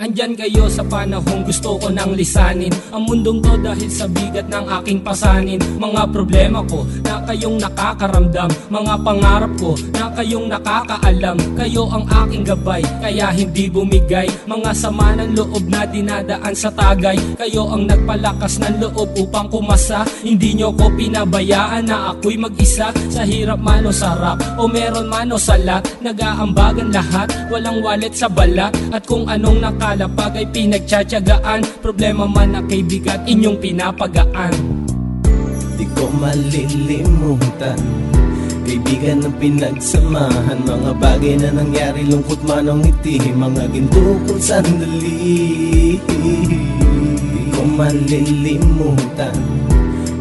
Andyan kayo sa panahong gusto ko nang lisanin ang mundong to dahil sa bigat ng aking pasanin. Mga problema ko na kayong nakakaramdam, mga pangarap ko na kayong nakakaalam. Kayo ang aking gabay, kaya hindi bumigay. Mga sama ng loob na dinadaan sa tagay, kayo ang nagpalakas ng loob upang kumasa. Hindi nyo ko pinabayaan na ako'y mag-isa. Sa hirap man o sarap, o meron man o salat, nag-aambagan lahat, walang wallet sa balat. At kung anong nakalapag ay pinagtsatsagaan, problema man na kaibigan, inyong pinapagaan. Di ko malilimutan, kaibigan ng pinagsamahan, mga bagay na nangyari, lungkot man o ngiti, mga ginto kong sandali. Di ko malilimutan,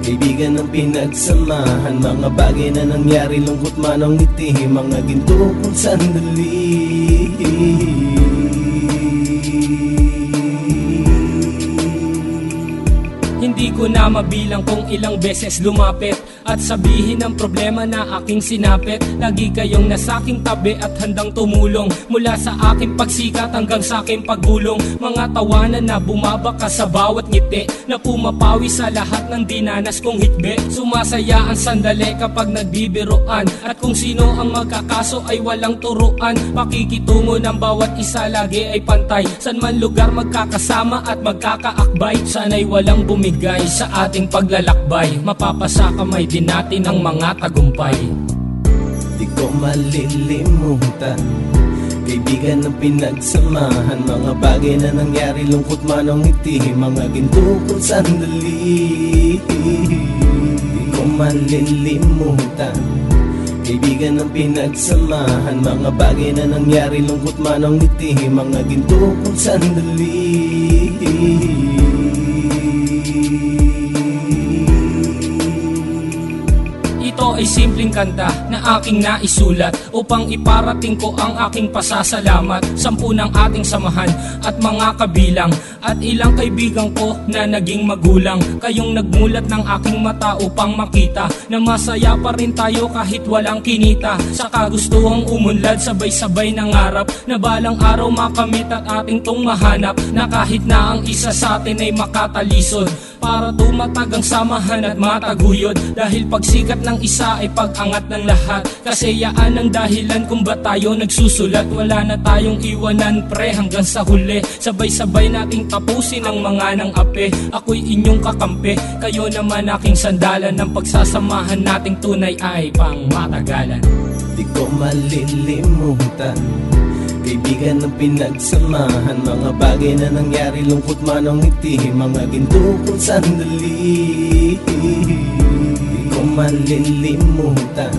kaibigan ng pinagsamahan, mga bagay na nangyari, lungkot man o ngiti, mga ginto kong sandali. Hindi ko na mabilang kung ilang beses lumapit at sabihin ang problema na aking sinapit. Lagi kayong nasa aking tabi at handang tumulong, mula sa aking pagsikat hanggang sa aking paggulong. Mga tawanan na bumabaka sa bawat ngiti, na pumapawi sa lahat ng dinanas kong hitbe. Sumasaya ang sandali kapag nagbibiroan, at kung sino ang magkakaso ay walang turuan. Pakikitungo ng bawat isa lagi ay pantay, san man lugar magkakasama at magkakaakbay. Sana'y walang bumigay sa ating paglalakbay, mapapasa kamay din natin ang mga tagumpay. Di ko malilimutan, kaibigan ng pinagsamahan, mga bagay na nangyari, lungkot man o ngiti, mga ginto kong sandali. Di ko malilimutan, kaibigan ng pinagsamahan, mga bagay na nangyari, lungkot man o ngiti, mga ginto kong sandali. Ito ay simpleng kanta na aking naisulat upang iparating ko ang aking pasasalamat. 10 ng ating samahan at mga kabilang, at ilang kaibigan ko na naging magulang. Kayong nagmulat ng aking mata upang makita na masaya pa rin tayo kahit walang kinita. Sa kagustuhang umunlad, sabay-sabay nangarap na balang araw makamit at ating tong mahanap, na kahit na ang isa sa atin ay makatalisod, para tumatag ang samahan at mataguyod. Dahil pagsikat ng isa ay pag-angat ng lahat, kasi yaan ang dahilan kung ba't tayo nagsusulat. Wala na tayong iwanan pre hanggang sa huli, sabay-sabay nating tapusin ang mga nang ape. Ako'y inyong kakampi, kayo naman aking sandalan, ng pagsasamahan nating tunay ay pang matagalan. Di ko malilimutan, kaibigan ng pinagsamahan, mga bagay na nangyari, lungkot man o ngiti, mga ginto kong sandali. Di ko malilimutan,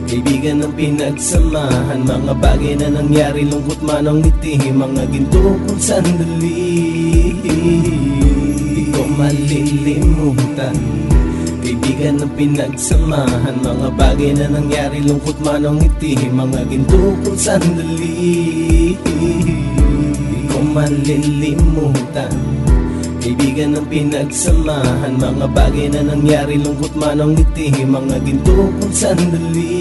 kaibigan ng pinagsamahan, mga bagay na nangyari, lungkot man o ngiti, mga ginto kong sandali. Di ko malilimutan, kaibigan ng pinagsamahan, mga bagay na nangyari, lungkot man o ngiti, mga ginto kong sandali. Di ko malilimutan, kaibigan ng pinagsamahan, mga bagay na nangyari, lungkot man o ngiti, mga ginto kong sandali.